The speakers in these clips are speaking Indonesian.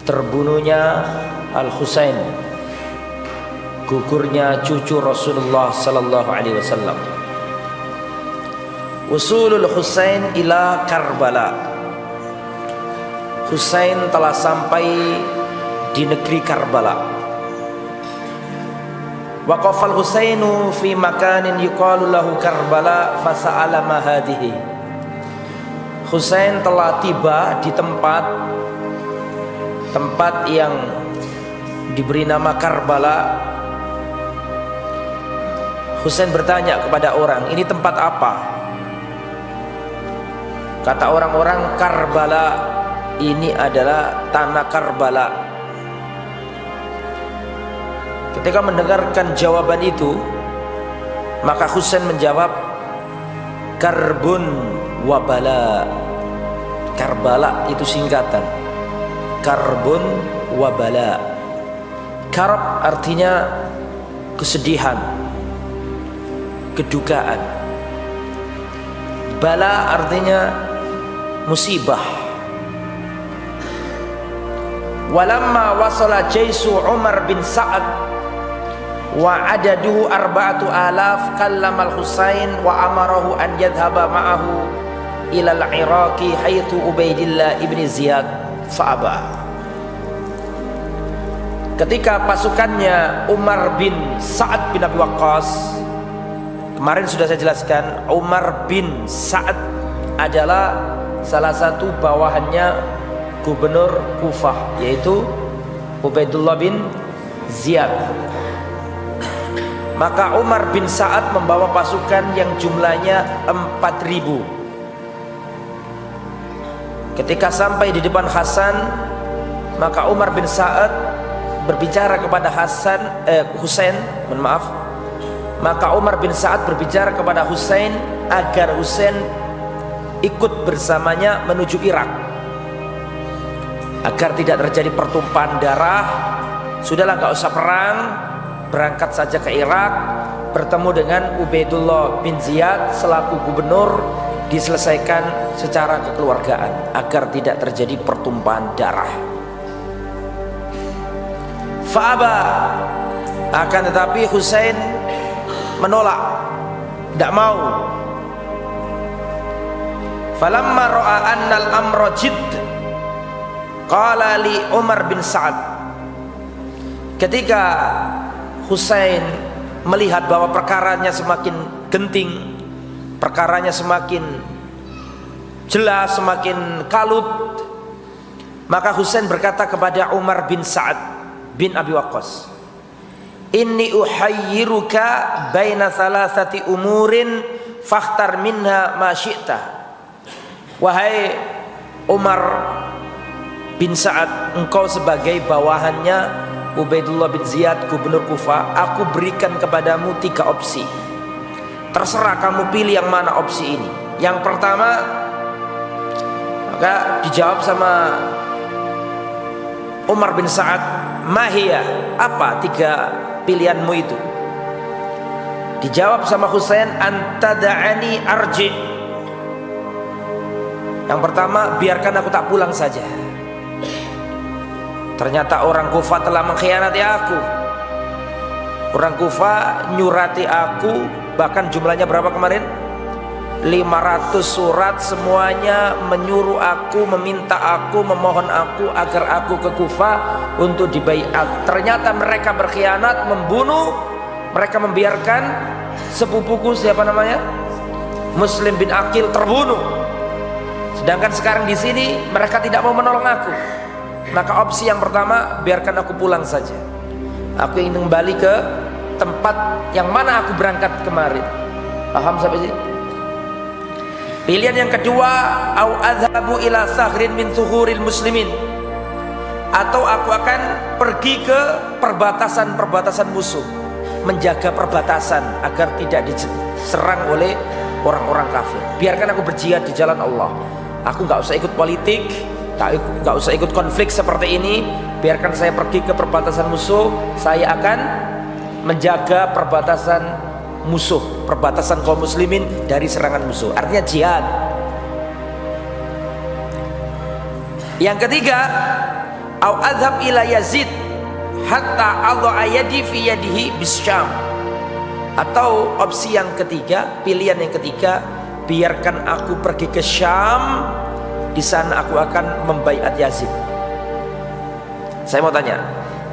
terbunuhnya Al-Husain, gugurnya cucu Rasulullah sallallahu alaihi wasallam. Usulul Husain ila Karbala. Husain telah sampai di negeri Karbala. Waqafal Husainu fi makanin yuqalu lahu Karbala fasa'ala ma hadhihi. Husain telah tiba di tempat yang diberi nama Karbala. Husain bertanya kepada orang, ini tempat apa? Kata orang-orang, Karbala ini adalah tanah Karbala. Ketika mendengarkan jawaban itu, maka Husain menjawab, Karbun wabala. Karbala itu singkatan, Karbun wabala. Karb artinya kesedihan, kedukaan. Bala artinya musibah. Walamma wasala jaisu Umar bin Sa'ad wa adaduhu 4,000 kallamal Husain wa amarahu an yadhhaba ma'ahu ila al-Iraqi haitsu Ubaidillah ibn Ziyad fa'aba. Ketika pasukannya Umar bin Sa'ad bin Abi Waqqas, kemarin sudah saya jelaskan, Umar bin Sa'ad adalah salah satu bawahannya gubernur Kufah, yaitu Ubaidullah bin Ziyad. Maka Umar bin Sa'ad membawa pasukan yang jumlahnya 4.000. Ketika sampai di depan Hasan, maka Umar bin Sa'ad berbicara kepada Husain, maka Umar bin Sa'ad berbicara kepada Husain agar Husain ikut bersamanya menuju Irak, agar tidak terjadi pertumpahan darah. Sudahlah, gak usah perang, berangkat saja ke Irak, bertemu dengan Ubaidullah bin Ziyad selaku gubernur, diselesaikan secara kekeluargaan agar tidak terjadi pertumpahan darah. Fa'aba, akan tetapi Husain menolak, tidak mau. Falamma ra'a anna al-amra jidd qala li Umar bin Sa'ad. Ketika Husain melihat bahwa perkaranya semakin genting, perkaranya semakin jelas, semakin kalut, maka Husain berkata kepada Umar bin Sa'ad bin Abi Waqqas, inni uhayyiruka baina thalathati umurin fakhtar minha ma syi'ta. Wahai Umar bin Sa'ad, engkau sebagai bawahannya Ubaidullah bin Ziyad, gubernur Kufah, aku berikan kepadamu 3 opsi. Terserah kamu pilih yang mana opsi ini. Yang pertama, maka dijawab sama Umar bin Sa'ad, mahiyah, apa 3 pilihanmu itu? Dijawab sama Husain, antada'ani arji. Yang pertama, biarkan aku tak pulang saja. Ternyata orang Kufah telah mengkhianati aku. Orang Kufah nyurati aku, bahkan jumlahnya berapa kemarin? 500 surat, semuanya menyuruh aku, meminta aku, memohon aku agar aku ke Kufah untuk dibaiat. Ternyata mereka berkhianat, membunuh. Mereka membiarkan sepupuku, siapa namanya, Muslim bin Aqil, terbunuh. Sedangkan sekarang di sini mereka tidak mau menolong aku. Maka opsi yang pertama, biarkan aku pulang saja. Aku ingin kembali ke tempat yang mana aku berangkat kemarin. Paham sampai sini? Pilihan yang kedua, au adhabu ila sahrin min suhuril muslimin, atau aku akan pergi ke perbatasan-perbatasan musuh, menjaga perbatasan agar tidak diserang oleh orang-orang kafir. Biarkan aku berjihad di jalan Allah. Aku nggak usah ikut politik, nggak usah ikut konflik seperti ini. Biarkan saya pergi ke perbatasan musuh. Saya akan menjaga perbatasan musuh, perbatasan kaum muslimin dari serangan musuh. Artinya jihad. Yang ketiga, au adhab ila Yazid hatta adha'a yadi fi yadihi bisyam. Atau opsi yang ketiga, pilihan yang ketiga, biarkan aku pergi ke Syam, di sana aku akan membaiat Yazid. Saya mau tanya,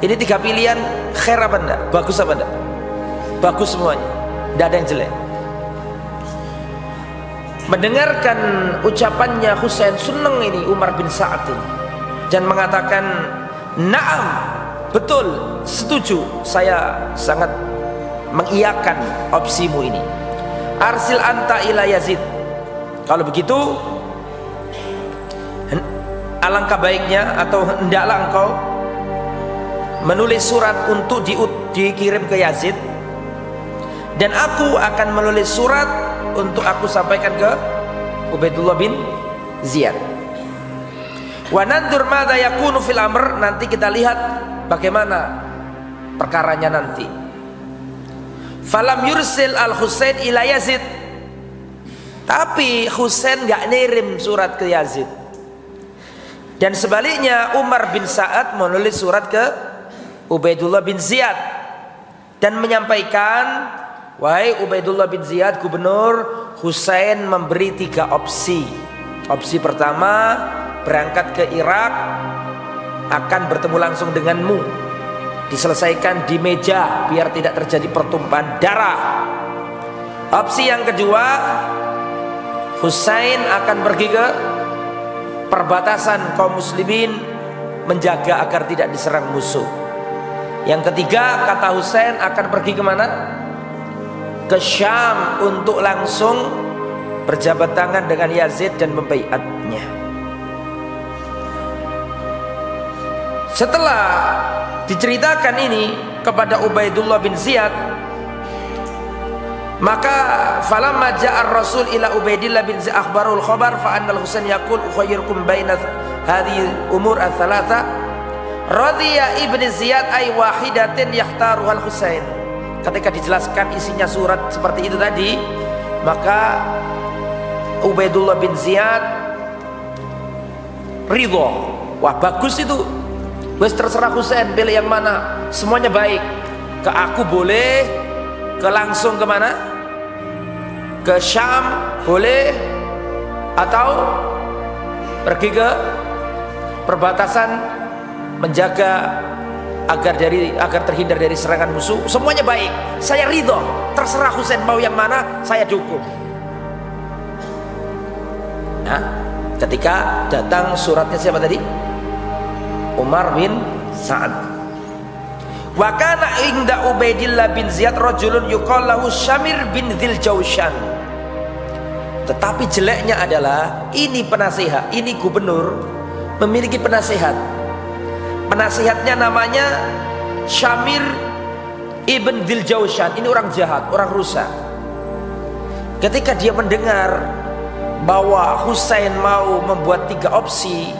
ini tiga pilihan khair apa enggak? Bagus apa enggak? Bagus semuanya, tidak ada yang jelek. Mendengarkan ucapannya Husain, senang ini Umar bin Sa'ad ini, dan mengatakan, "Na'am, betul, setuju, saya sangat mengiyakan opsimu ini. Arsil anta ila Yazid. Kalau begitu, alangkah baiknya atau hendaklah engkau menulis surat untuk dikirim ke Yazid, dan aku akan menulis surat untuk aku sampaikan ke Ubaidullah bin Ziyad. Wa nandur madza yakunu fil amr, nanti kita lihat bagaimana perkaranya nanti. Falam yursil al Husain ila Yazid, tapi Husain nggak ngirim surat ke Yazid. Dan sebaliknya Umar bin Sa'ad menulis surat ke Ubaidullah bin Ziyad dan menyampaikan, wahai Ubaidullah bin Ziyad, gubernur, Husain memberi 3 opsi. Opsi pertama, berangkat ke Irak, akan bertemu langsung denganmu, diselesaikan di meja biar tidak terjadi pertumpahan darah. Opsi yang kedua, Husain akan pergi ke perbatasan kaum muslimin, menjaga agar tidak diserang musuh. Yang ketiga, kata Husain, akan pergi kemana? Ke Syam untuk langsung berjabat tangan dengan Yazid dan membaiatnya. Setelah diceritakan ini kepada Ubaidullah bin Ziyad, maka falamma ja'a ar-rasul ila Ubaidillah bin Ziyad akhbarul khabar fa anna al-Husain yaqul ukhayyirukum baina hadhihi umur ats-tsalatsa radhiya ibn Ziyad ay wahidatin yahtaruha al-Husain. Ketika dijelaskan isinya surat seperti itu tadi, maka Ubaidullah bin Ziyad ridho. Wah, bagus itu, wes terserah Husain, pilih yang mana, semuanya baik. Ke aku boleh, ke langsung kemana, ke Syam boleh, atau pergi ke perbatasan menjaga agar terhindar dari serangan musuh. Semuanya baik, saya ridho, terserah Husain mau yang mana, saya dukung. Nah, ketika datang suratnya siapa tadi? Umar bin Sa'ad. Wa kana inda Ubaidillah bin Ziyad rajulun yuqal lahu Syamir bin Dzil Jaushan. Tetapi jeleknya adalah ini penasihat, ini gubernur memiliki penasihat. Penasihatnya namanya Syamir ibn Dzil Jaushan. Ini orang jahat, orang rusak. Ketika dia mendengar bahwa Husain mau membuat 3 opsi,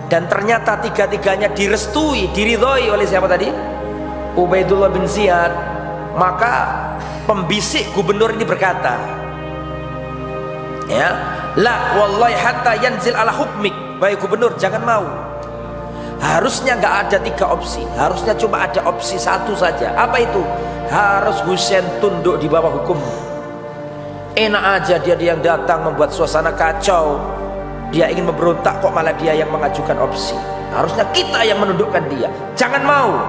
dan ternyata 3-tiganya direstui, diridhoi oleh siapa tadi? Ubaidullah bin Ziyad. Maka pembisik gubernur ini berkata, ya, la wallahi hatta yanzil ala hukmik. Baik gubernur, jangan mau. Harusnya nggak ada 3 opsi, harusnya cuma ada opsi 1 saja. Apa itu? Harus Husain tunduk di bawah hukum. Enak aja dia yang datang membuat suasana kacau, dia ingin memberontak, kok malah dia yang mengajukan opsi. Harusnya kita yang menundukkan dia. Jangan mau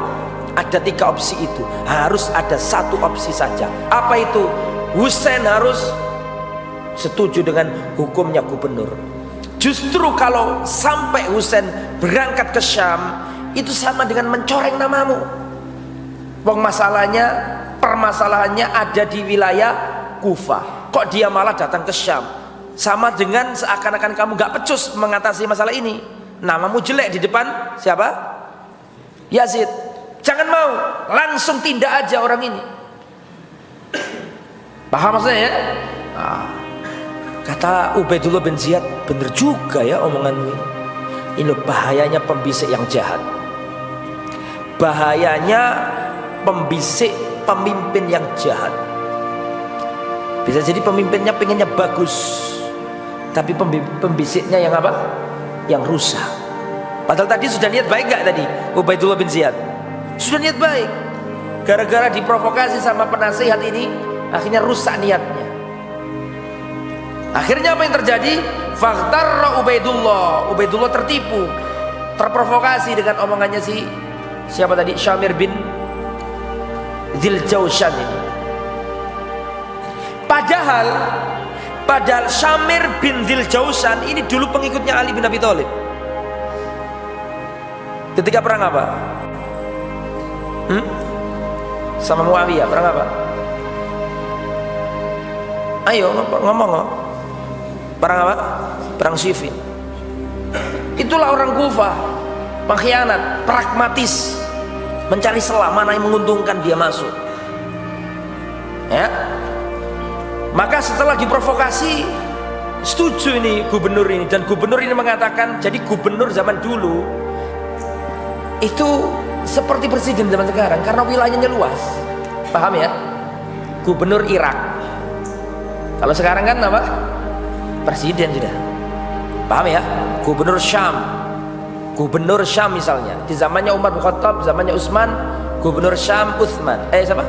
ada 3 opsi itu, harus ada 1 opsi saja. Apa itu? Husain harus setuju dengan hukumnya gubernur. Justru kalau sampai Husain berangkat ke Syam, itu sama dengan mencoreng namamu. Wong permasalahannya ada di wilayah Kufah, kok dia malah datang ke Syam? Sama dengan seakan-akan kamu gak pecus mengatasi masalah ini. Namamu jelek di depan siapa? Yazid. Jangan mau, langsung tindak aja orang ini. Paham maksudnya ya? Nah, kata Ubaidullah bin Ziyad, bener juga ya omonganmu ini. Ini bahayanya pembisik yang jahat, bahayanya pembisik pemimpin yang jahat. Bisa jadi pemimpinnya pengennya bagus, tapi pembisiknya yang apa? Yang rusak. Padahal tadi sudah niat baik gak tadi Ubaidullah bin Ziyad? Sudah niat baik. Gara-gara diprovokasi sama penasihat ini, akhirnya rusak niatnya. Akhirnya apa yang terjadi? Fakhtarra Ubaidullah tertipu, terprovokasi dengan omongannya siapa tadi? Syamir bin Dzil Jaushan ini. Padahal Syamir bin Dzil Jaushan ini dulu pengikutnya Ali bin Abi Thalib. Ketika perang apa? Sama Muawiyah perang apa? Ayo ngomong. Perang apa? Perang Siffin. Itulah orang Kufah, pengkhianat, pragmatis, mencari celah mana yang menguntungkan dia masuk. Ya. Maka setelah diprovokasi, setuju ini gubernur ini, dan gubernur ini mengatakan, jadi gubernur zaman dulu itu seperti presiden zaman sekarang karena wilayahnya luas. Paham ya? Gubernur Irak. Kalau sekarang kan apa? Presiden sudah. Paham ya? Gubernur Syam misalnya di zamannya Umar bin Khattab, zamannya Utsman, gubernur Syam Utsman. Siapa?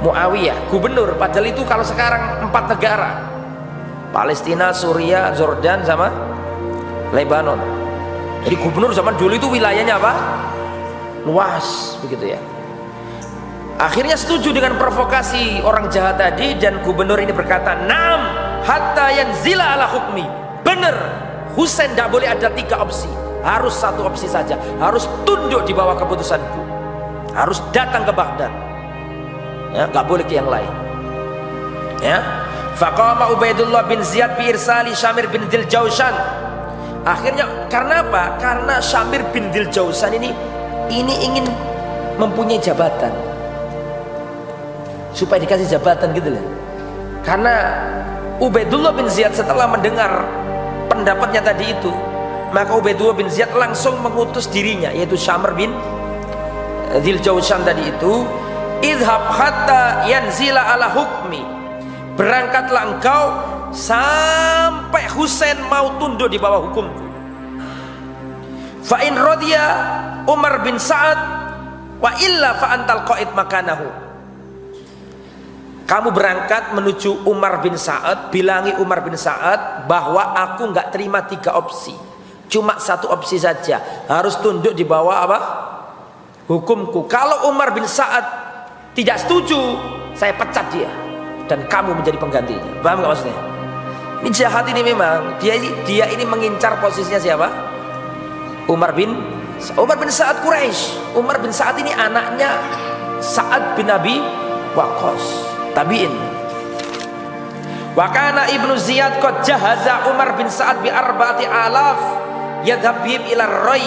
Muawiyah, gubernur. Padahal itu kalau sekarang 4 negara, Palestina, Suriah, Jordan sama Lebanon. Jadi gubernur zaman dulu itu wilayahnya apa? Luas begitu ya. Akhirnya setuju dengan provokasi orang jahat tadi, dan gubernur ini berkata, "Naam hatta yanzila ala hukmi." Benar, Husain tidak boleh ada 3 opsi, harus 1 opsi saja, harus tunduk di bawah keputusanku, harus datang ke Baghdad, ya, nggak boleh ke yang lain. Ya, faqama Ubaidullah bin Ziyad bi irsali Syamir bin Dzil Jaushan. Akhirnya karena apa? Karena Syamir bin Dzil Jaushan ini ingin mempunyai jabatan, supaya dikasih jabatan gitu loh. Karena Ubaidullah bin Ziyad setelah mendengar pendapatnya tadi itu, maka Ubaidullah bin Ziyad langsung mengutus dirinya, yaitu Syamir bin Dzil Jaushan tadi itu, idhab hatta yanzila ala hukmi, berangkatlah engkau sampai Husain mau tunduk di bawah hukumku. Fa in radiya Umar bin Sa'ad wa illa fa antal qaid makanahu. Kamu berangkat menuju Umar bin Sa'ad, bilangi Umar bin Sa'ad bahwa aku nggak terima 3 opsi, cuma 1 opsi saja, harus tunduk di bawah apa? Hukumku. Kalau Umar bin Sa'ad tidak setuju, saya pecat dia dan kamu menjadi penggantinya. Paham nggak maksudnya? Ini jahat ini memang. Dia ini mengincar posisinya siapa? Umar bin Sa'ad Quraisy. Umar bin Sa'ad ini anaknya Sa'ad bin Abi Waqqas, tabi'in. Wa kana Ibnu Ziyad qad jahaza Umar bin Sa'ad bi 4,000 yadhhab bihim ila Rai.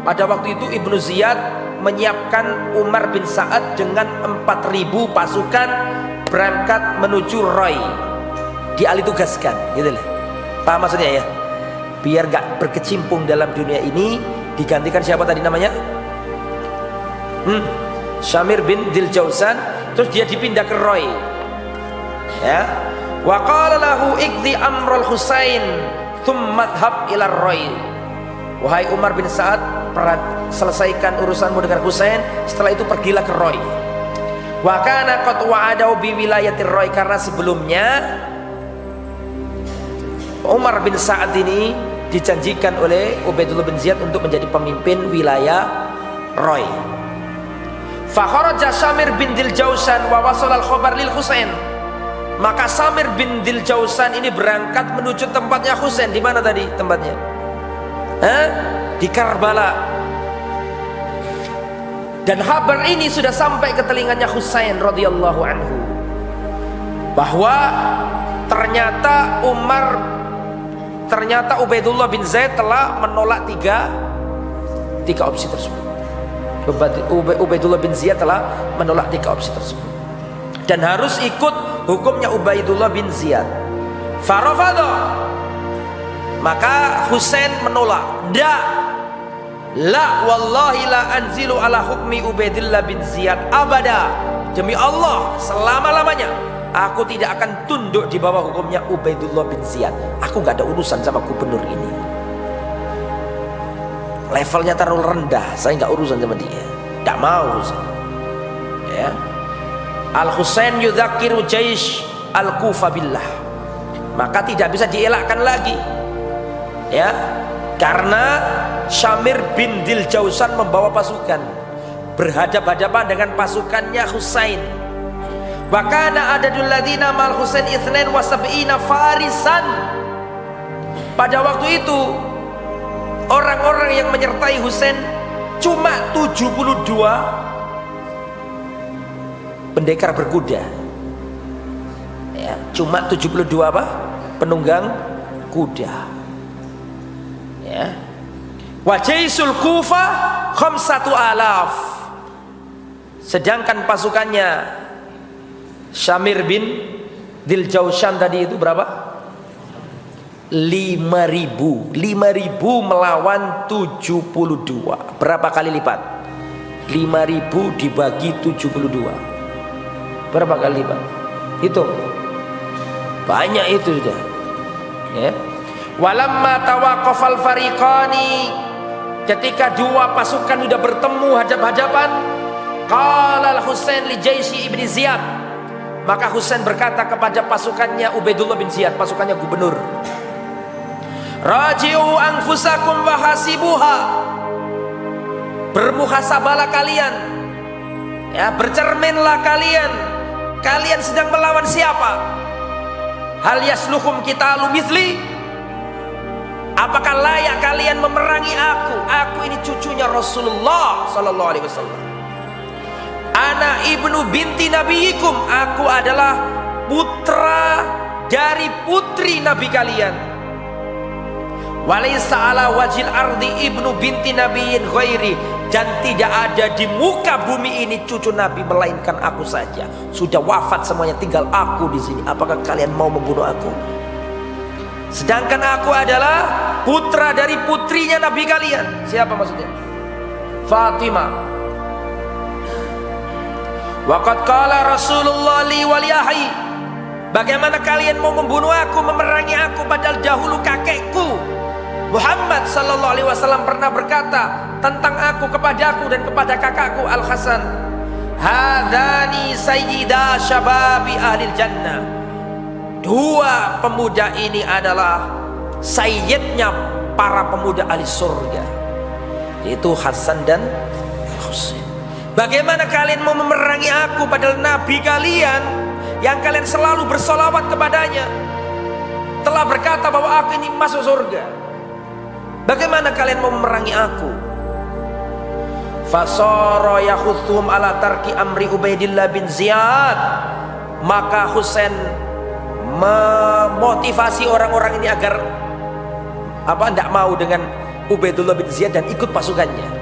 Pada waktu itu Ibnu Ziyad menyiapkan Umar bin Sa'ad dengan 4.000 pasukan berangkat menuju Rai. Dialih-tugaskan, gitu lah. Paham maksudnya ya? Biar gak berkecimpung dalam dunia ini, digantikan siapa tadi namanya? Syamir bin Dzil Jaushan. Terus dia dipindah ke Rai. Ya. Wa qala lahu iqdi amrul Husain thumma dhhab ila Rai. Wahai Umar bin Sa'ad, selesaikan urusanmu dengan Husain, setelah itu pergilah ke Rai. Wa kana qad wa'adahu bi wilayatir Rai, karena sebelumnya Umar bin Sa'ad ini dijanjikan oleh Ubaidullah bin Ziyad untuk menjadi pemimpin wilayah Rai. Fa kharaja Syamir bin Dzil Jaushan wa wasala al-khabar lil Husain. Maka Syamir bin Dzil Jaushan ini berangkat menuju tempatnya Husain. Di mana tadi tempatnya? Di Karbala. Dan kabar ini sudah sampai ke telinganya Husain radhiyallahu anhu, bahwa ternyata Ubaidullah bin Zaid telah menolak tiga opsi tersebut. Ubaidullah bin Ziyad telah menolak 3 opsi tersebut dan harus ikut hukumnya Ubaidullah bin Ziyad. Farafadha, maka Husain menolak. La wallahi la anzilu ala hukmi Ubaidillah bin Ziyad abada. Demi Allah, selama-lamanya aku tidak akan tunduk di bawah hukumnya Ubaidullah bin Ziyad. Aku gak ada urusan sama gubernur ini. levelnya terlalu rendah, saya nggak urusan sama dia, nggak mau. Ya, Al-Husain yudzakiru jaish al-Kufa billah, maka tidak bisa dielakkan lagi, ya, karena Syamir bin Diljausan membawa pasukan berhadapan-hadapan dengan pasukannya Husain. Wa kana adadul ladzina mal Husain 72 farisan. Pada waktu itu orang-orang yang menyertai Husain cuma 72 pendekar berkuda. Ya, cuma 72 apa? Penunggang kuda. Ya. Wa jaisul Kufa 5.000. Sedangkan pasukannya Syamir bin Diljausan tadi itu berapa? 5.000. 5.000 melawan 72. Berapa kali lipat? 5.000 dibagi 72. Berapa kali lipat? Hitung. Banyak itu sudah. Ya. Walamma tawaqafal fariqani, ketika dua pasukan sudah bertemu hadap-hadapan, qala al-Husain li Jaisi ibni Ziyad, maka Husain berkata kepada pasukannya Ubaidullah bin Ziyad, pasukannya gubernur, raji'u anfusakum wa hasibuha, bermuhasabalah kalian, ya, bercerminlah kalian, kalian sedang melawan siapa? Hal yasluhum qitalu mithli, apakah layak kalian memerangi aku? Aku ini cucunya Rasulullah sallallahu alaihi wasallam. Ana ibnu binti nabiyikum, aku adalah putra dari putri nabi kalian. Walaysa ala wajil ardi ibnu binti nabiyin ghairi, dan tidak ada di muka bumi ini cucu nabi melainkan aku saja. Sudah wafat semuanya, tinggal aku di sini. Apakah kalian mau membunuh aku? Sedangkan aku adalah putra dari putrinya nabi kalian. Siapa maksudnya? Fatimah. Waqad qala Rasulullah li waliyahi, bagaimana kalian mau membunuh aku, memerangi aku, padahal dahulu kakekku Muhammad sallallahu alaihi wasallam pernah berkata tentang aku kepada aku dan kepada kakakku Al-Hasan, hadani sayyida syababi ahlil jannah, dua pemuda ini adalah sayyidnya para pemuda ahli surga, yaitu Hasan dan Husain. Bagaimana kalian mau memerangi aku padahal nabi kalian yang kalian selalu bersolawat kepadanya telah berkata bahwa aku ini masuk surga? Bagaimana kalian mau memerangi aku? Fasara yakhuthum ala tarki amri Ubaidillah bin Ziyad, maka Husain memotivasi orang-orang ini agar tidak mau dengan Ubaidullah bin Ziyad dan ikut pasukannya.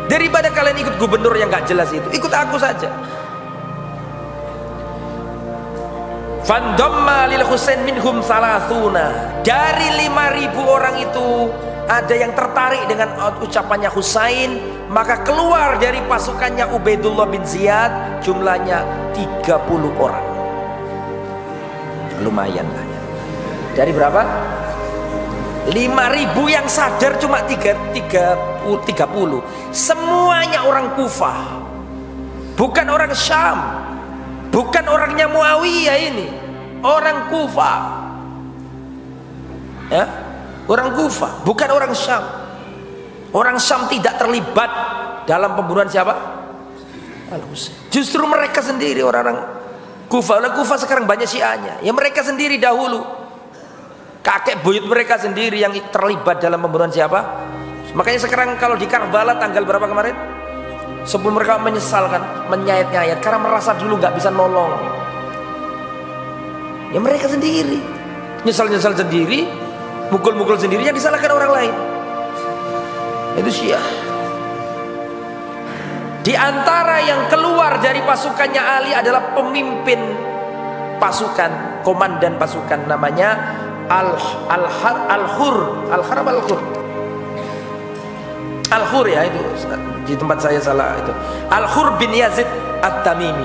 Daripada kalian ikut gubernur yang gak jelas itu, ikut aku saja. Fandamma lil Husain minhum salasuna, dari 5.000 orang itu ada yang tertarik dengan ucapannya Husain, maka keluar dari pasukannya Ubaidullah bin Ziyad jumlahnya 30 orang. Lumayan lah ya. Dari berapa? 5.000 yang sadar cuma 30. Semuanya orang Kufah, bukan orang Syam, bukan orangnya Muawiyah, ini orang Kufah, ya, orang Kufah, bukan orang Syam. Orang Syam tidak terlibat dalam pembunuhan siapa? Al-Husain. Justru mereka sendiri orang-orang Kufah. Kufah sekarang banyak Syiahnya, ya mereka sendiri dahulu, kakek buyut mereka sendiri yang terlibat dalam pembunuhan siapa? Makanya sekarang kalau di Karbala tanggal berapa kemarin? Sebelum mereka menyesal kan, menyayat-nyayat karena merasa dulu nggak bisa nolong. Ya mereka sendiri nyesal-nyesal sendiri, mukul-mukul sendiri, yang disalahkan orang lain. Itu Syiah. Di antara yang keluar dari pasukannya Ali adalah pemimpin pasukan, komandan pasukan, namanya Al-Khur ya, itu di tempat saya salah itu. Al-Khur bin Yazid At-Tamimi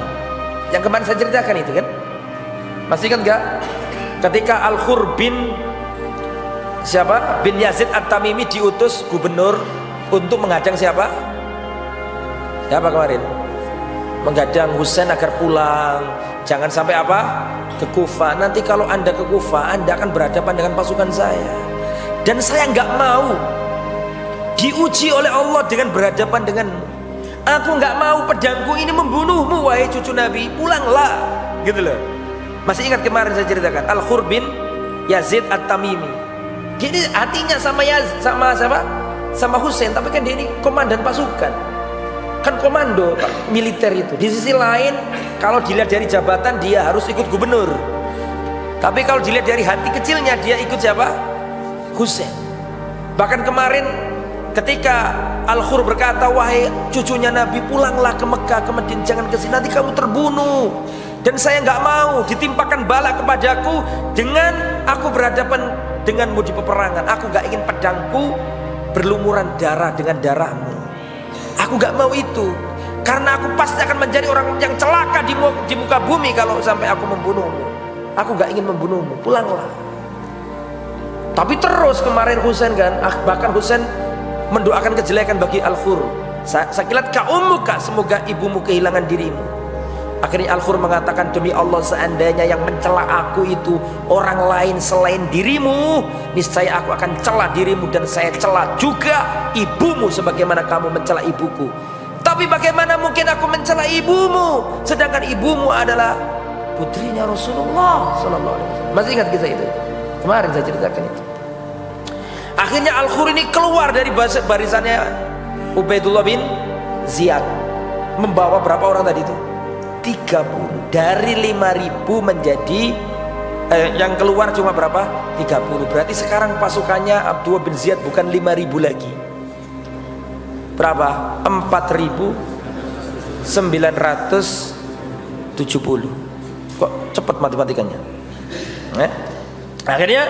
yang kemarin saya ceritakan itu kan, masih kan enggak? Ketika Al-Khur bin Yazid At-Tamimi diutus gubernur untuk menghadang siapa? Siapa kemarin? Menghadang Husain agar pulang, jangan sampai apa? Ke Kufah. Nanti kalau Anda ke Kufah, Anda akan berhadapan dengan pasukan saya, dan saya nggak mau diuji oleh Allah dengan berhadapan denganmu. Aku nggak mau pedangku ini membunuhmu, wahai cucu Nabi, pulanglah, gitu loh. Masih ingat kemarin saya ceritakan Al-Khur bin Yazid At-Tamimi. Jadi hatinya sama siapa? Sama Husain, tapi kan dia ini komandan pasukan, kan komando militer itu. Di sisi lain, kalau dilihat dari jabatan dia harus ikut gubernur, tapi kalau dilihat dari hati kecilnya dia ikut siapa? Husain. Bahkan kemarin ketika Al-Khur berkata, wahai cucunya Nabi, pulanglah ke Mekah, ke Madinah, jangan ke sini, nanti kamu terbunuh. Dan saya nggak mau ditimpakan bala kepadaku dengan aku berhadapan denganmu di peperangan. Aku nggak ingin pedangku berlumuran darah dengan darahmu. Aku nggak mau itu, karena aku pasti akan menjadi orang yang celaka di muka bumi kalau sampai aku membunuhmu. Aku nggak ingin membunuhmu, pulanglah. Tapi terus kemarin Husain kan, bahkan Husain mendoakan kejelekan bagi Al-Khur. Sakilat ka ummuka, semoga ibumu kehilangan dirimu. Akhirnya Al-Khur mengatakan, demi Allah, seandainya yang mencela aku itu orang lain selain dirimu, niscaya aku akan celah dirimu, dan saya celah juga ibumu sebagaimana kamu mencela ibuku. Tapi bagaimana mungkin aku mencela ibumu sedangkan ibumu adalah putrinya Rasulullah sallallahu alaihi wasallam. Masih ingat kisah itu? Kemarin saya ceritakan itu. Akhirnya Al-Khur ini keluar dari barisannya Ubaidullah bin Ziyad, membawa berapa orang tadi itu? 30. Dari 5.000 menjadi yang keluar cuma berapa? 30. Berarti sekarang pasukannya Abdullah bin Ziyad bukan 5.000 lagi. Berapa? 4.970. Kok cepat matematikanya? Akhirnya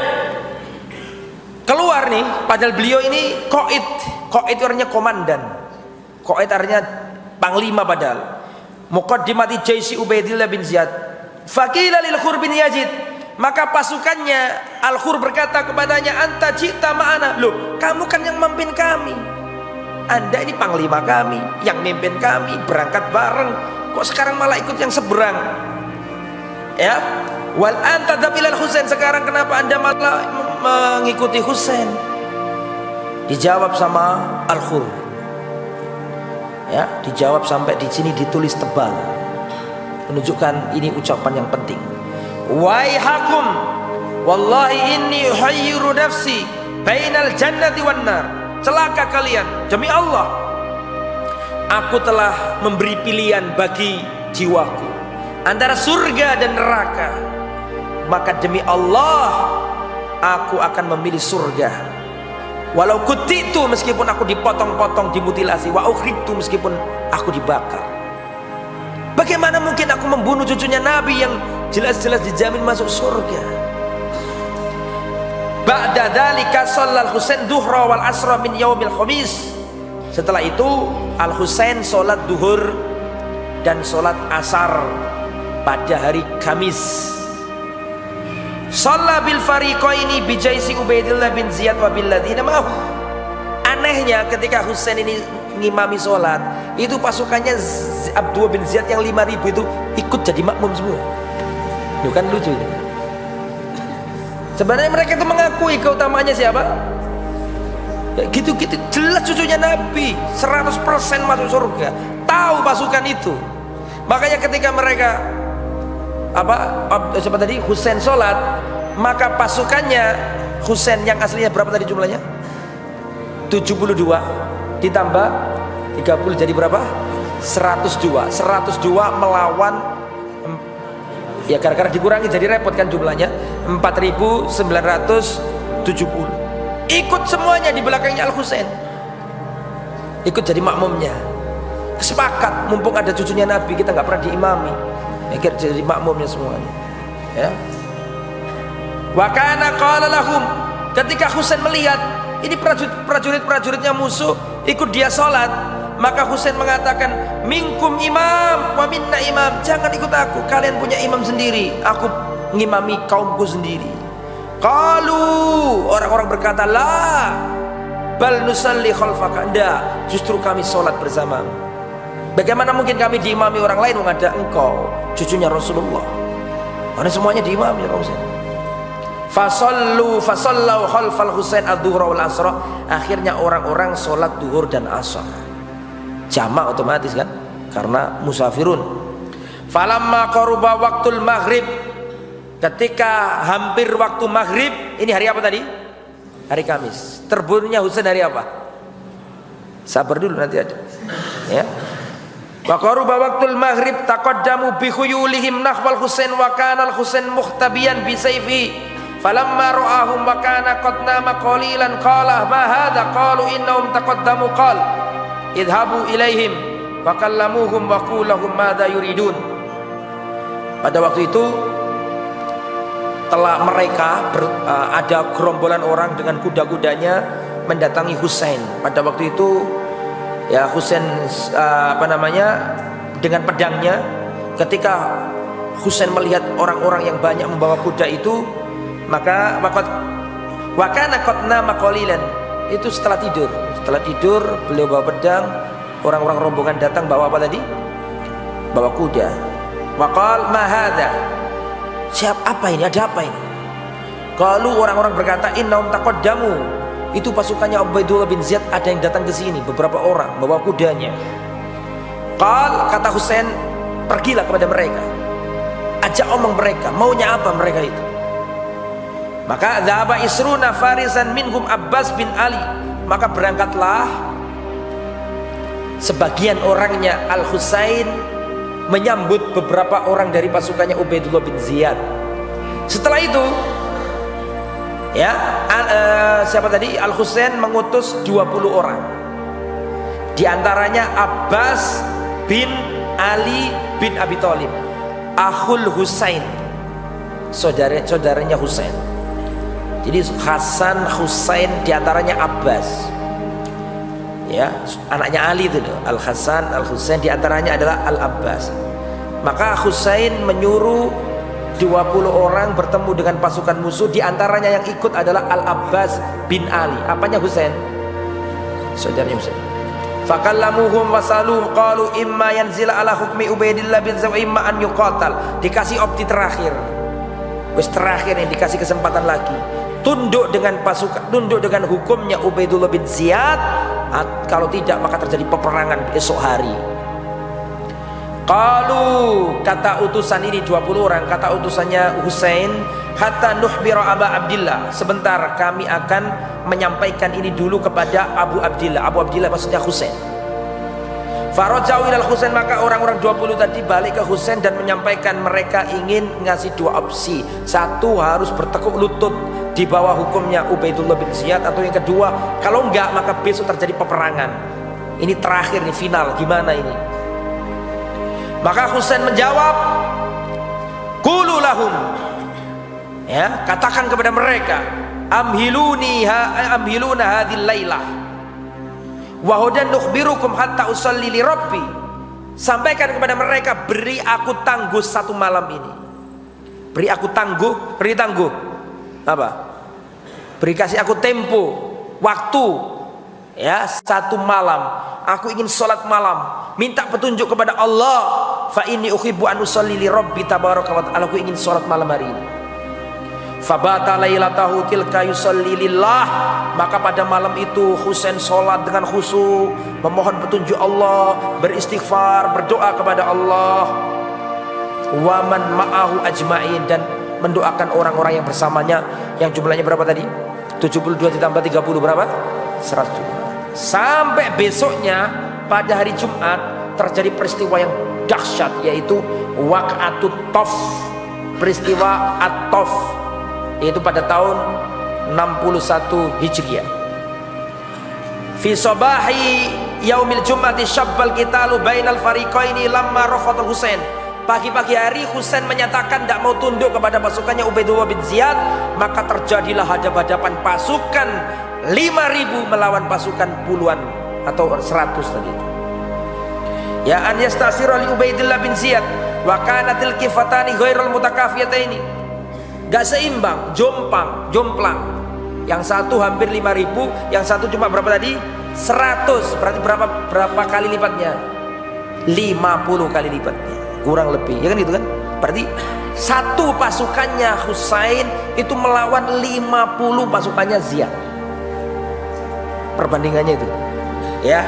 keluar nih, padahal beliau ini Qaid. Qaid artinya komandan, Qaid artinya panglima. Padahal muqaddimati jaisi Ubaidillah bin Ziyad. Faqila lil Khur bin Yazid, maka pasukannya Al-Khur berkata kepadanya, anta jita ma'ana, loh kamu kan yang memimpin kami, Anda ini panglima kami, yang memimpin kami, berangkat bareng, kok sekarang malah ikut yang seberang? Ya, wal anta dabilal Husain, sekarang kenapa Anda malah mengikuti Husain? Dijawab sama Al-Khur, ya, dijawab sampai di sini ditulis tebal, menunjukkan ini ucapan yang penting. Waihakum, wallahi inni uhayyiru nafsi bainal jannati wan nar. Celaka kalian, demi Allah, aku telah memberi pilihan bagi jiwaku antara surga dan neraka. Maka demi Allah, aku akan memilih surga. Walau kutitu, meskipun aku dipotong-potong, dimutilasi. Wa ukhritu, meskipun aku dibakar. Bagaimana mungkin aku membunuh cucunya Nabi yang jelas-jelas dijamin masuk surga? Ba'da dzalika shallal Husain duhra wal asra min yaumil khamis. Setelah itu Al-Husain sholat duhur dan sholat asar pada hari Kamis. Shalla bil fariqaini bi jaisi Ubaidillah bin Ziyad wa bil ladzina ma'ahu. Anehnya ketika Husain ini ngimami sholat, itu pasukannya Abdullah bin Ziyad yang 5.000 itu ikut jadi makmum semua. Itu kan lucu ini. Sebenarnya mereka itu mengakui keutamaannya siapa? Ya, gitu-gitu jelas cucunya Nabi 100% masuk surga. Tahu pasukan itu. Makanya ketika mereka siapa tadi? Husain sholat, maka pasukannya Husain yang aslinya berapa tadi jumlahnya? 72 ditambah 30 jadi berapa? 102. 102 melawan, ya gara-gara dikurangi jadi repot kan jumlahnya, 4.970. Ikut semuanya di belakangnya Al-Husain, ikut jadi makmumnya. Sepakat, mumpung ada cucunya Nabi, kita nggak pernah diimami, ikut jadi makmumnya semuanya, ya. Wa kana qala lahum, ketika Husain melihat ini prajurit-prajuritnya musuh ikut dia sholat, maka Husain mengatakan, minkum imam wa minna imam, jangan ikut aku, kalian punya imam sendiri, aku ngimami kaumku sendiri. Qalu, orang-orang berkata, la bal nusalli khalfaka, enggak, justru kami sholat bersamamu. Bagaimana mungkin kami diimami orang lain mengada engkau cucunya Rasulullah? Karena semuanya diimami ya Husain. Fasallu fasallau khalfal Husain adzuhra wal asra. Akhirnya orang-orang sholat duhur dan asar jamak otomatis kan, karena musafirun. Falamma qaruba waktul maghrib, ketika hampir waktu maghrib, ini hari apa tadi? Hari Kamis. Terbunuhnya Husain hari apa? Sabar dulu nanti ada. Ya. Wa qaruba waqtul maghrib taqaddamu bi khuyulihim nahwal Husain wa kana al-Husain muhtabiyan bi sayfi. Falamma ra'ahum wa kana qad nama qalilan qala ma hadha qalu innahum taqaddamu qala idhabu ilaihim wa kallamuhum wa qulahum madza yuridun. Pada waktu itu telah mereka ada gerombolan orang dengan kuda-kudanya mendatangi Husain. Pada waktu itu ya Husain dengan pedangnya. Ketika Husain melihat orang-orang yang banyak membawa kuda itu, maka wakana qad nama qalilan, itu setelah tidur beliau bawa pedang, orang-orang rombongan datang bawa apa tadi? Bawa kuda. Waqal ma hadza, apa ini, ada apa ini? Kalau orang-orang berkata innahum taqaddamu, itu pasukannya Ubaidullah bin Ziyad ada yang datang ke sini, beberapa orang bawa kudanya. Kata Husain, pergilah kepada mereka, ajak omong mereka, maunya apa mereka itu. Maka dhaba isruna farisan minhum Abbas bin Ali, maka berangkatlah sebagian orangnya Al-Husain menyambut beberapa orang dari pasukannya Ubaidullah bin Ziyad. Setelah itu ya siapa tadi? Al-Husain mengutus 20 orang. Di antaranya Abbas bin Ali bin Abi Thalib, akhul Husain, saudaranya Husain. Jadi Hasan, Husain, di antaranya Abbas. Ya, anaknya Ali itu Al-Hasan, Al-Husain, di antaranya adalah Al-Abbas. Maka Husain menyuruh 20 orang bertemu dengan pasukan musuh, di antaranya yang ikut adalah Al-Abbas bin Ali. Apanya Husain? Saudaranya Husain. Fakallamuhum wasaluhum qalu imma yanzila ala hukmi Ubaidillah bin Ziyad imma an yuqatal. Dikasih opsi terakhir. Wis terakhir yang dikasih kesempatan lagi. Tunduk dengan pasukan, tunduk dengan hukumnya Ubaidullah bin Ziyad, kalau tidak maka terjadi peperangan esok hari. Qalu, kata utusan ini 20 orang, kata utusannya Husain, hatta nuhbira Aba Abdillah, sebentar kami akan menyampaikan ini dulu kepada Abu Abdillah. Abu Abdillah maksudnya Husain. Farajau ilal Husain, maka orang-orang 20 tadi balik ke Husain dan menyampaikan mereka ingin ngasih dua opsi. Satu, harus bertekuk lutut di bawah hukumnya Ubaidullah bin Ziyad, atau yang kedua, kalau enggak maka besok terjadi peperangan. Ini terakhir nih, final, gimana ini? Maka Husain menjawab, qulu lahum, ya, katakan kepada mereka, amhiluna hadhil lailah wa hudan nukhbirukum hatta usalli li rabbi. Sampaikan kepada mereka, beri aku tangguh satu malam ini. Beri aku tangguh, beri tangguh apa? Beri kasih aku tempo, waktu, ya, satu malam. Aku ingin sholat malam, minta petunjuk kepada Allah. Fa inni uhibbu an usalli li rabbi tabaraka wa ta'ala. Aku ingin sholat malam hari ini. Fabata lailatahu tilka yusalli lillah. Maka pada malam itu Husain sholat dengan khusyuk, memohon petunjuk Allah, beristighfar, berdoa kepada Allah. Wa man ma'ahu ajma'in, dan mendoakan orang-orang yang bersamanya, yang jumlahnya berapa tadi? 72 ditambah 30 berapa? 100. Sampai besoknya pada hari Jumat terjadi peristiwa yang dahsyat, yaitu Waq'atut Tof, peristiwa At-Tof, yaitu pada tahun 61 Hijriah. Fi sabahi yaumil jum'ati syabbal qitalu bainal fariqaini lamma rafatul Husain. Pagi-pagi hari Husain menyatakan tidak mau tunduk kepada pasukannya Ubaidullah bin Ziyad, maka terjadilah hadap-hadapan pasukan 5.000 melawan pasukan puluhan atau 100 tadi itu. Ya an yastasira li Ubaidillah bin Ziyad wa kanatil kifatani ghairul mutakafiyataini. Gak seimbang, jomplang. yang satu hampir 5.000, yang satu cuma berapa tadi? 100. Berarti berapa kali lipatnya? 50 kali lipatnya, kurang lebih, ya kan gitu kan? Berarti satu pasukannya Husain itu melawan 50 pasukannya Ziyad. Perbandingannya itu, ya,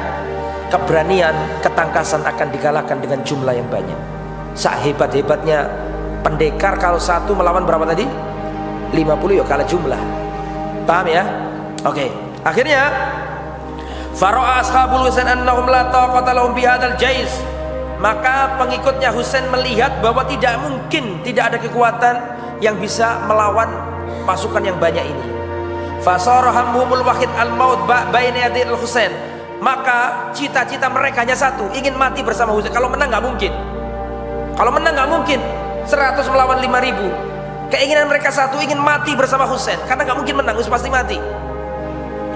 keberanian, ketangkasan akan dikalahkan dengan jumlah yang banyak. Sehebat-hebatnya pendekar, kalau satu melawan berapa tadi? 50, ya kalah jumlah. Paham ya? Oke. Akhirnya fara'a ashabul Husain annahum la taqata lahum bihadzal jais. Maka pengikutnya Husain melihat bahwa tidak mungkin, tidak ada kekuatan yang bisa melawan pasukan yang banyak ini. Fasara hamhumul wahid al-maut baina yaday al-Husain. Maka cita-cita mereka hanya satu, ingin mati bersama Husain. Kalau menang nggak mungkin. Kalau menang nggak mungkin. 100 melawan 5.000. Keinginan mereka satu, ingin mati bersama Husain. Karena nggak mungkin menang, Husain pasti mati.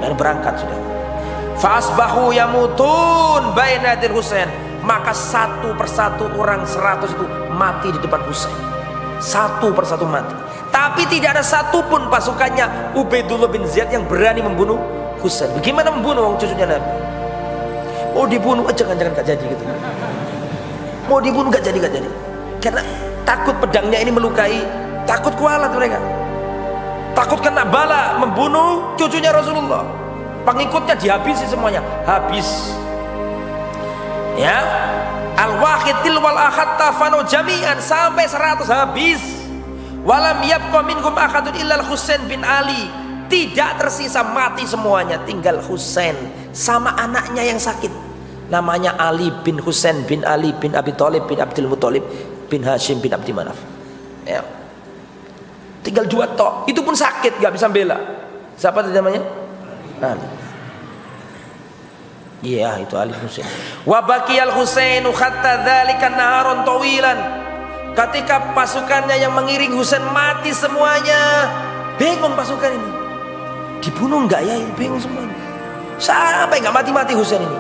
Dan berangkat sudah. Fasbahu yamutun baina yaday Husain. Maka satu persatu orang 100 itu mati di depan Husain. Satu persatu mati. Tapi tidak ada satupun pasukannya Ubaidullah bin Ziyad yang berani membunuh Husain. Bagaimana membunuh orang cucunya Nabi? Mau dibunuh aja, jangan gak jadi gitu. Mau dibunuh gak jadi. Karena takut pedangnya ini melukai, takut kualat mereka. Takut kena bala membunuh cucunya Rasulullah. Pengikutnya dihabisi semuanya, habis. Ya, al-wahid tilwal ahad tafanu jami'an, sampai 100 habis. Walam yabqa minhum ahadun illal Husain bin Ali. Tidak tersisa, mati semuanya, tinggal Husain sama anaknya yang sakit. Namanya Ali bin Husain bin Ali bin Abi Thalib bin Abdul Muthalib bin Hashim bin Abdi Manaf. Ya. Tinggal 2 tok, itu pun sakit, gak bisa bela. Siapa itu namanya? Ali. Iya, itu Ali Husain. Wa baqiyal Husainu hatta dzalika naharon tawilan. Ketika pasukannya yang mengiring Husain mati semuanya, bingung pasukan ini. Dibunuh enggak ya? Bingung semuanya. Sampai enggak mati-mati Husain ini.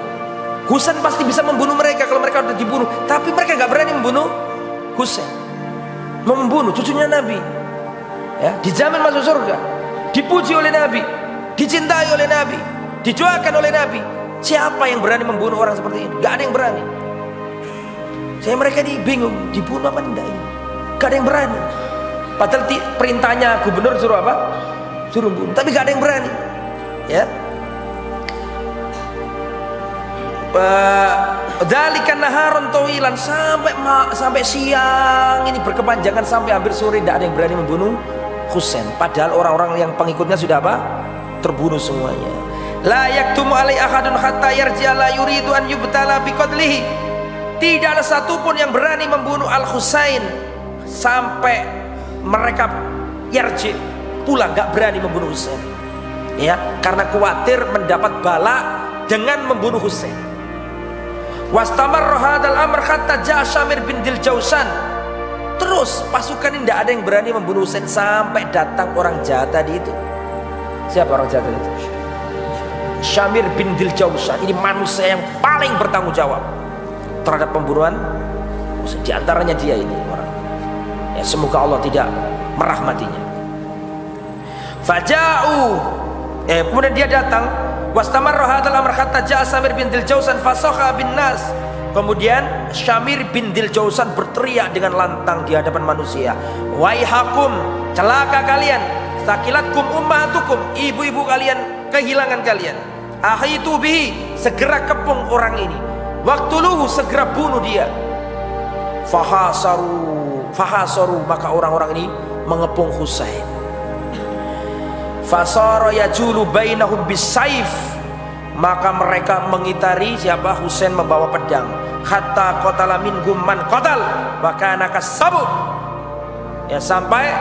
Husain pasti bisa membunuh mereka kalau mereka sudah dibunuh, tapi mereka enggak berani membunuh Husain. Membunuh cucunya Nabi. Ya, dijamin masuk surga. Dipuji oleh Nabi, dicintai oleh Nabi, didoakan oleh Nabi. Siapa yang berani membunuh orang seperti ini? Gak ada yang berani. Saya mereka ini bingung, dibunuh apa enggak ini? Gak ada yang berani. Padahal perintahnya gubernur suruh apa? Suruh bunuh. Tapi gak ada yang berani. Ya. Dalikan naharon tawilan, sampai siang ini berkepanjangan, sampai hampir sore tidak ada yang berani membunuh Husain. Padahal orang-orang yang pengikutnya sudah apa? Terbunuh semuanya. La yaktumu alai ahadun hatta yarji'a la yuridu an yubtala biqadlihi. Tidak ada satupun yang berani membunuh Al-Husain sampai mereka yarji, pulang, gak berani membunuh Husain. Ya, karena khawatir mendapat bala dengan membunuh Husain. Wastamarra hadzal amr hatta ja'a Syamir bin Diljausan. Terus pasukan ini tidak ada yang berani membunuh Husain sampai datang orang jahat tadi itu. Siapa orang jahat itu? Syamir bin Diljausan. Ini manusia yang paling bertanggung jawab terhadap pembunuhan. Di antaranya dia ini orang. Ya, semoga Allah tidak merahmatinya. Faja'u, kemudian dia datang. Wastamarra hadzal amr hatta ja'a Syamir bin Diljausan fasakha bin nas. Kemudian Syamir bin Diljausan berteriak dengan lantang di hadapan manusia. Waihakum, celaka kalian. Sakilatkum ummatukum, ibu-ibu kalian kehilangan kalian. Ahitu bihi, segera kepung orang ini. Waktuluhu, segera bunuh dia. Fahasaru, maka orang-orang ini mengepung Husain. Fasara yajulu bainahum bisayf, maka mereka mengitari siapa? Husain membawa pedang. Hatta qatala minhum man qatal wa kana kasabu. Ya, sampai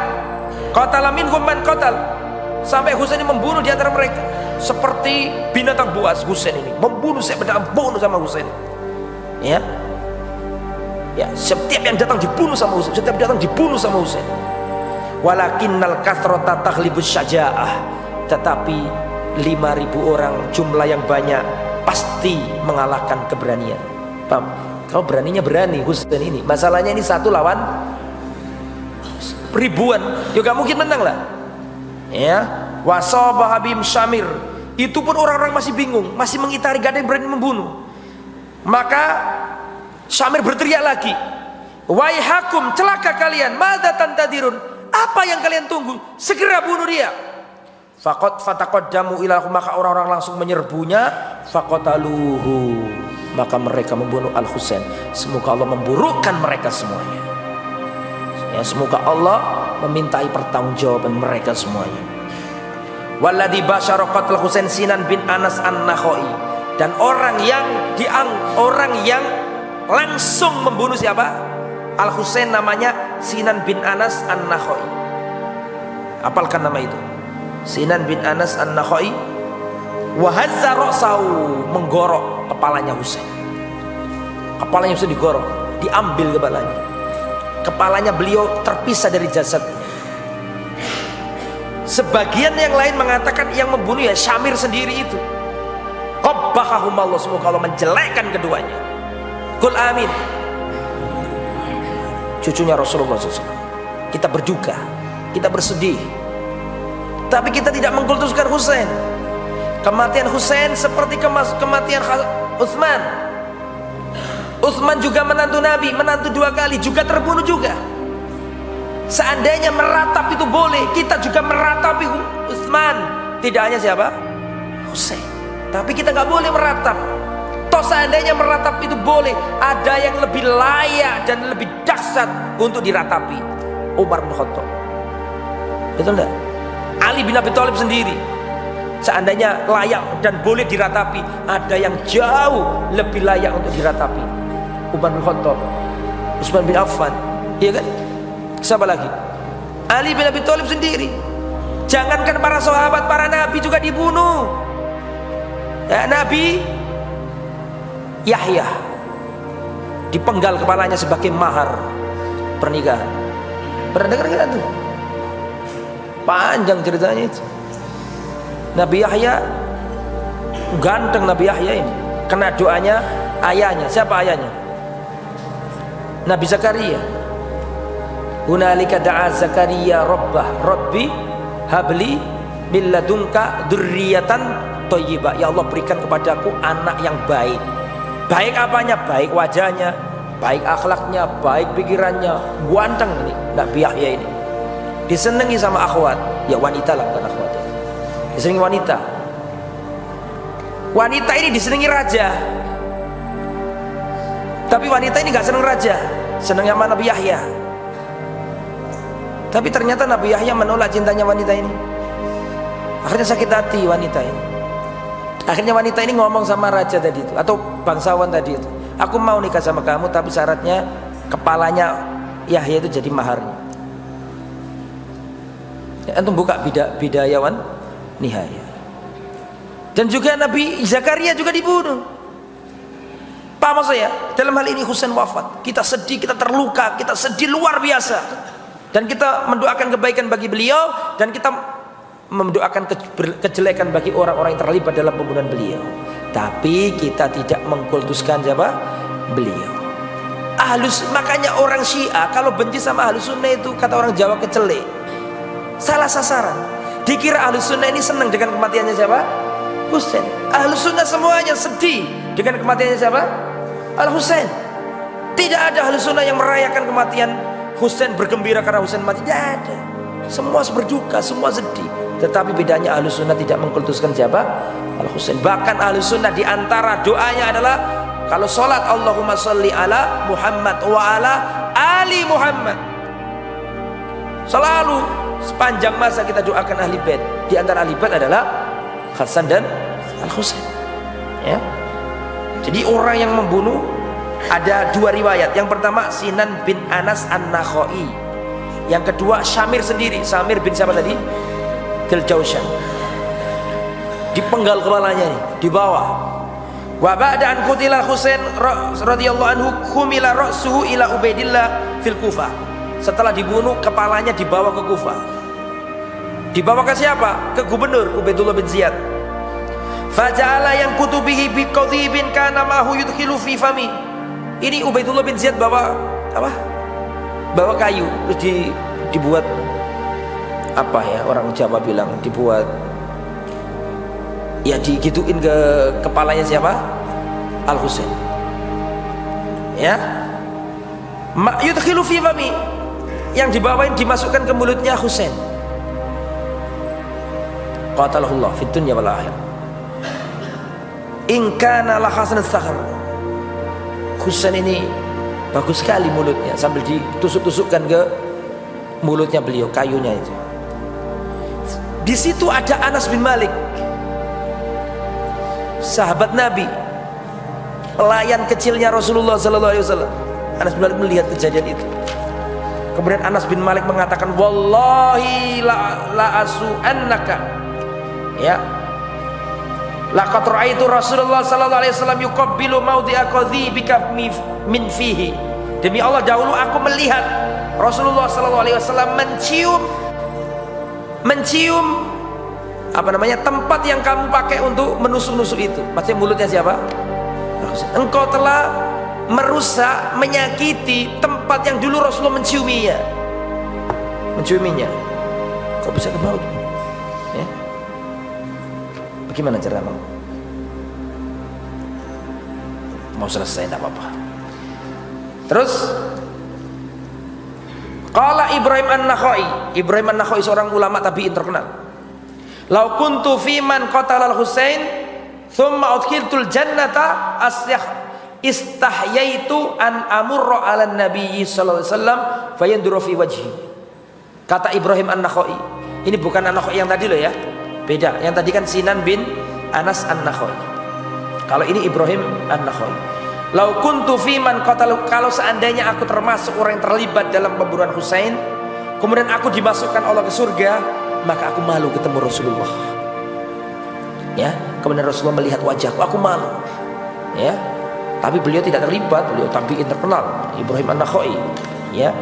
qatala minhum man qatal, sampai Husain ini membunuh di antara mereka. Seperti binatang buas Husain ini membunuh, saya pedang bunuh sama Husain. Ya, setiap yang datang dibunuh sama Husain, setiap datang dibunuh sama Husain. Walakinnal kathrata taghlibus syaja'ah, tetapi 5.000 orang, jumlah yang banyak pasti mengalahkan keberanian. Paham? Kalau beraninya berani Husain ini, masalahnya ini satu lawan ribuan, juga mungkin menang lah. Ya, Wasaba Habib Syamir. Itu pun orang-orang masih bingung, masih mengitari, gak ada yang berani membunuh. Maka Syamir berteriak lagi, waihakum, celaka kalian, madza tantadirun, apa yang kalian tunggu, segera bunuh dia. Fataqaddamu ila, maka orang-orang langsung menyerbunya. Faqataluhu, maka mereka membunuh Al-Husain. Semoga Allah memburukkan mereka semuanya. Ya, semoga Allah memintai pertanggungjawaban mereka semuanya. Walladzi basyara qatl Husain Sinan bin Anas An-Nakhai, dan orang yang langsung membunuh siapa? Al-Husain namanya Sinan bin Anas An-Nakhai. Apalkan nama itu, Sinan bin Anas An-Nakhai. Wa hazza ra'sahu, menggorok kepalanya Husain. Kepalanya Husain digorok, diambil kepalanya. Kepalanya beliau terpisah dari jasadnya. Sebagian yang lain mengatakan yang membunuh ya Syamir sendiri itu. Qabbahahumullah, semoga Allah menjelekkan keduanya. Qul amin. Cucunya Rasulullah SAW. Kita berduka, kita bersedih, tapi kita tidak mengkultuskan Husain. Kematian Husain seperti kematian Utsman. Utsman juga menantu Nabi, menantu 2 kali, juga terbunuh juga. Seandainya meratap itu boleh, kita juga meratapi Utsman. Tidak hanya siapa? Husain. Tapi kita nggak boleh meratap. Toh seandainya meratap itu boleh, ada yang lebih layak dan lebih dahsyat untuk diratapi, Umar bin Khattab. Betul enggak? Ali bin Abi Thalib sendiri, seandainya layak dan boleh diratapi, ada yang jauh lebih layak untuk diratapi, Umar bin Khattab, Utsman bin Affan, iya kan? Siapa lagi? Ali bin Abi Thalib sendiri. Jangankan para sahabat, para nabi juga dibunuh. Ya, Nabi Yahya dipenggal kepalanya sebagai mahar pernikahan. Pernah dengar nggak tuh? Panjang ceritanya itu. Nabi Yahya, ganteng Nabi Yahya ini, kena doanya ayahnya. Siapa ayahnya? Nabi Zakaria. Hunalika da'a Zakaria rabbah, Rabbi habli min ladunka dzurriyyatan thayyibah. Ya Allah, berikan kepadaku anak yang baik. Baik apanya? Baik wajahnya, baik akhlaknya, baik pikirannya. Ganteng ini Nabi Yahya ini. Disenangi sama akhwat, ya wanita lah, bukan akhwat ya. Disenangi wanita. Wanita ini disenangi raja. Tapi wanita ini gak senang raja, senang sama Nabi Yahya. Tapi ternyata Nabi Yahya menolak cintanya wanita ini. Akhirnya sakit hati wanita ini. Akhirnya wanita ini ngomong sama raja tadi itu, atau bangsawan tadi itu, aku mau nikah sama kamu, tapi syaratnya kepalanya Yahya itu jadi maharnya. Ya, antum buka Bidayawan Nihaya. Dan juga Nabi Zakaria juga dibunuh. Paham saya? Dalam hal ini Husain wafat, kita sedih, kita terluka, kita sedih luar biasa. Dan kita mendoakan kebaikan bagi beliau, dan kita mendoakan kejelekan bagi orang-orang yang terlibat dalam pembunuhan beliau. Tapi kita tidak mengkultuskan siapa? Beliau. Makanya orang Syiah kalau benci sama Ahlus Sunnah itu, kata orang Jawa, kecelek. Salah sasaran. Dikira Ahlus Sunnah ini senang dengan kematiannya siapa? Husain. Ahlus Sunnah semuanya sedih dengan kematiannya siapa? Al-Husain. Tidak ada Ahlus Sunnah yang merayakan kematian Husain, bergembira karena Husain mati. Tidak ada. Semua berduka, semua sedih. Tetapi bedanya Ahlus Sunnah tidak mengkultuskan siapa? Al-Husain. Bahkan Ahlus Sunnah diantara doanya adalah kalau sholat, Allahumma sholli ala Muhammad wa ala ali Muhammad. Selalu sepanjang masa kita doakan ahli bait. Di antara ahli bait adalah Hasan dan Al-Husain. Ya. Jadi orang yang membunuh ada 2 riwayat. Yang pertama Sinan bin Anas An-Nakhai. Yang kedua Syamir sendiri. Syamir bin siapa tadi? Al-Jaushan. Dipenggal kepalanya nih, di bawah. Wa ba'da an qutila Husain radhiyallahu anhu humila ra'suhu ila Ubaidillah fil Kufah. Setelah dibunuh, kepalanya dibawa ke Kufah. Dibawa ke siapa? Ke gubernur Ubaidullah bin Ziyad. Faja'ala yang kutubihi bi qadhibin kana ma'hu yudkhilu fi fami. Ini Ubaidullah bin Ziyad bawa apa? Bawa kayu, terus dibuat apa ya orang Jawa bilang, dibuat ya digituin ke kepalanya siapa? Al Husain. Ya, yudkhilu fi fami, yang dibawain dimasukkan ke mulutnya Husain. Qatalahullah fid dunya wal akhirah. In kana la hasanat sakhar. Husain ini bagus sekali mulutnya, sambil ditusuk-tusukkan ke mulutnya beliau, kayunya itu. Di situ ada Anas bin Malik, sahabat Nabi, pelayan kecilnya Rasulullah sallallahu alaihi wasallam. Anas bin Malik melihat kejadian itu. Kemudian Anas bin Malik mengatakan, wallahi la asu annaka, ya, laqad ra'aitu Rasulullah sallallahu alaihi wasallam yuqabbilu mawdi'a qadhibika min fihi. Demi Allah, dahulu aku melihat Rasulullah sallallahu alaihi wasallam mencium apa namanya, tempat yang kamu pakai untuk menusuk-nusuk itu. Maksudnya mulutnya siapa? Engkau telah merusak, menyakiti tempat yang dulu Rasulullah menciuminya. Kok bisa ke bawah gini? Ya? Bagaimana cara mau selesai? Tidak apa-apa. Terus qala Ibrahim An-Nakhai. Ibrahim An-Nakhai seorang ulama tabi'in terkenal. Lau kuntu fi man qatala al-Husain thumma udkhiltul jannata istahyaitu an amurra 'ala an-nabiy sallallahu alaihi wasallam fayanduru fi wajhi. Kata Ibrahim An-Nakhai. Ini bukan An-Nakhai yang tadi loh ya. Beda. Yang tadi kan Sinan bin Anas An-Nakhai. Kalau ini Ibrahim An-Nakhai. Lau kuntu fi man qatala, kalau seandainya aku termasuk orang yang terlibat dalam pembunuhan Husain, kemudian aku dimasukkan Allah ke surga, maka aku malu ketemu Rasulullah. Ya, kemudian Rasulullah melihat wajahku, aku malu. Ya, tapi beliau tidak terlibat, beliau tabi'in terkenal, Ibrahim An-Nakhai. Ya,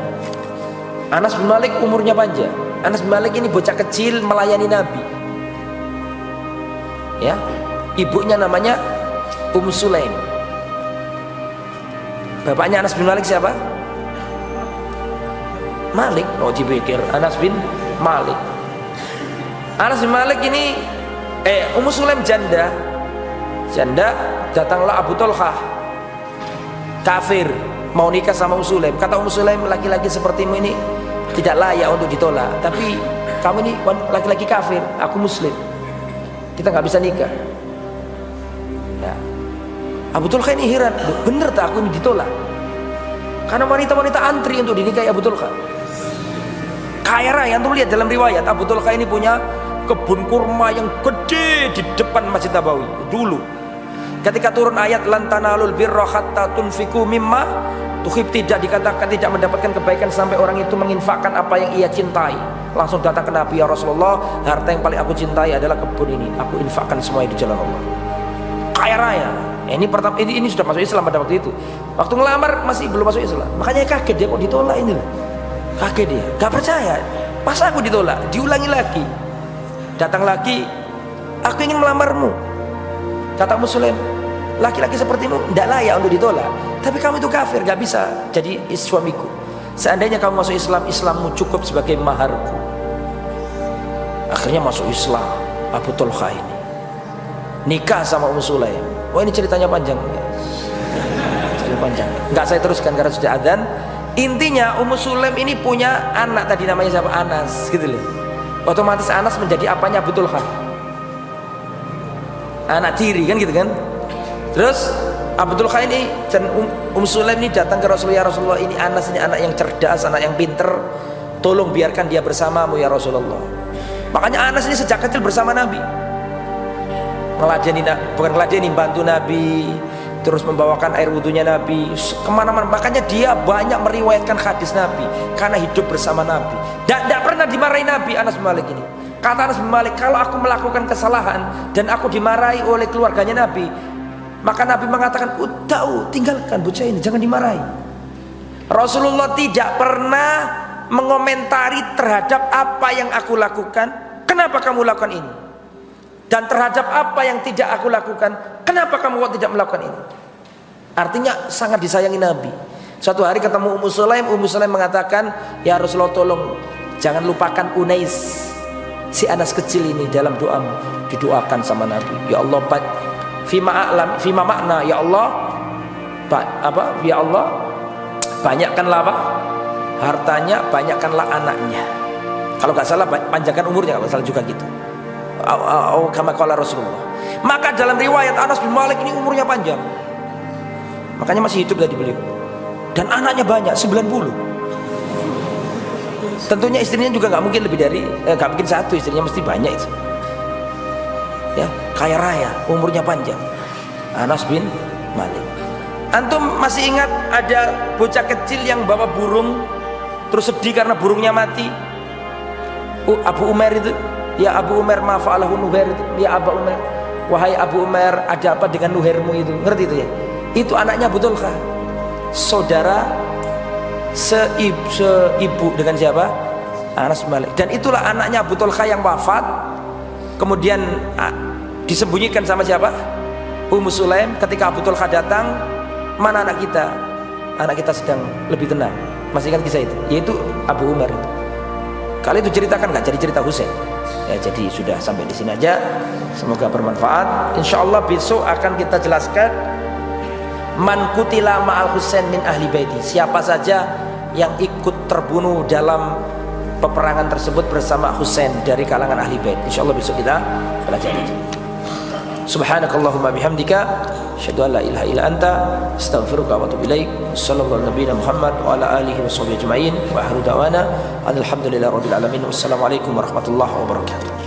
Anas bin Malik umurnya panjang. Anas bin Malik ini bocah kecil melayani Nabi. Ya, ibunya namanya Sulaim. Bapaknya Anas bin Malik siapa? Malik. Oh, dipikir Anas bin Malik. Anas bin Malik ini Sulaim janda. Datanglah Abu Talhah, kafir, mau nikah sama Sulaim. Kata Sulaim, laki-laki sepertimu ini tidak layak untuk ditolak. Tapi kamu ini laki-laki kafir, aku muslim, kita nggak bisa nikah. Ya. Abu Talha ini heran, bener tak aku ini ditolak? Karena wanita-wanita antri untuk dinikahi Abu Talha. Kaya raya, antum lihat dalam riwayat, Abu Talha ini punya kebun kurma yang gede di depan Masjid Nabawi dulu. Ketika turun ayat lan tanalul birra hatta tunfiqu mimma tuhib, tidak dikatakan tidak mendapatkan kebaikan sampai orang itu menginfakkan apa yang ia cintai. Langsung datang ke Nabi, ya Rasulullah, harta yang paling aku cintai adalah kebun ini, aku infakkan semua di jalan Allah. Kaya raya. Ini pertama, ini sudah masuk Islam pada waktu itu. Waktu ngelamar masih belum masuk Islam. Makanya kaget dia kok ditolak ini loh. Kaget dia, gak percaya. Masa aku ditolak? Diulangi lagi. Datang lagi, aku ingin melamarmu. Kata Muslim, laki-laki sepertimu tidak layak untuk ditolak. Tapi kamu itu kafir, gak bisa jadi suamiku. Seandainya kamu masuk Islam, Islammu cukup sebagai maharku. Akhirnya masuk Islam Abu Talha ini, nikah sama Sulaim. Wah, ini ceritanya panjang. Ceritanya panjang. Nggak saya teruskan karena sudah adzan. Intinya Sulaim ini punya anak tadi namanya siapa? Anas, gitu loh. Otomatis Anas menjadi apanya Abu Talha? Anak tiri kan gitu kan. Terus Abu Talha ini dan Sulaim ini datang ke Rasulullah, ya Rasulullah, ini Anas, ini anak yang cerdas, anak yang pinter, tolong biarkan dia bersamamu ya Rasulullah. Makanya Anas ini sejak kecil bersama Nabi, bantu Nabi, terus membawakan air wudhunya Nabi kemana-mana. Makanya dia banyak meriwayatkan hadis Nabi karena hidup bersama Nabi. Tidak pernah dimarahi Nabi Anas bin Malik ini. Kata Anas bin Malik, kalau aku melakukan kesalahan dan aku dimarahi oleh keluarganya Nabi, maka Nabi mengatakan, tinggalkan bocah ini, jangan dimarahi. Rasulullah tidak pernah mengomentari terhadap apa yang aku lakukan, kenapa kamu lakukan ini? Dan terhadap apa yang tidak aku lakukan, kenapa kamu kok tidak melakukan ini? Artinya sangat disayangi Nabi. Suatu hari ketemu Ummu Sulaim mengatakan, ya Rasulullah, tolong Jangan lupakan Unais, si Anas kecil ini dalam doamu. Didoakan sama Nabi. Ya Allah, fima makna, ya Allah, ya Allah, banyakkanlah hartanya, banyakkanlah anaknya. Kalau nggak salah panjangkan umurnya, kalau salah juga gitu. Kama qala Rasulullah. Maka dalam riwayat Anas bin Malik ini umurnya panjang. Makanya masih hidup tadi beliau. Dan anaknya banyak, 90. Tentunya istrinya juga nggak mungkin lebih dari, nggak mungkin satu, istrinya mesti banyak itu. Ya, kaya raya, umurnya panjang. Anas bin Malik. Antum masih ingat ada bocah kecil yang bawa burung, terus sedih karena burungnya mati? Abu Umair itu, ya Abu Umair ma fa'alahu Nuhair itu, ya Abu Umair, wahai Abu Umair, ada apa dengan Nuhairmu itu? Ngerti itu ya? Itu anaknya Abu Talha, saudara seibu dengan siapa? Anas bin Malik. Dan itulah anaknya Abu Talha yang wafat, kemudian disembunyikan sama siapa? Ummu Sulaim. Ketika Abu Talha datang, mana anak kita? Anak kita sedang lebih tenang. Masih ingat kisah itu? Yaitu Abu Umar. Kali itu ceritakan nggak? Jadi cerita Husain. Ya, jadi sudah sampai di sini aja. Semoga bermanfaat. Insya Allah besok akan kita jelaskan man kutila ma'al Husain min ahli baiti. Siapa saja yang ikut terbunuh dalam peperangan tersebut bersama Husain dari kalangan ahli bait. Insya Allah besok kita pelajari. Subhanakallahumma bihamdika, asyhadu an la ilaha illa anta, astaghfiruka wa atubu ilaik. Sallallahu nabiyana Muhammad wa ala alihi washabihi ajma'in. Wa akhiru da'wana alhamdulillahi rabbil alamin. Wassalamualaikum warahmatullahi wabarakatuh.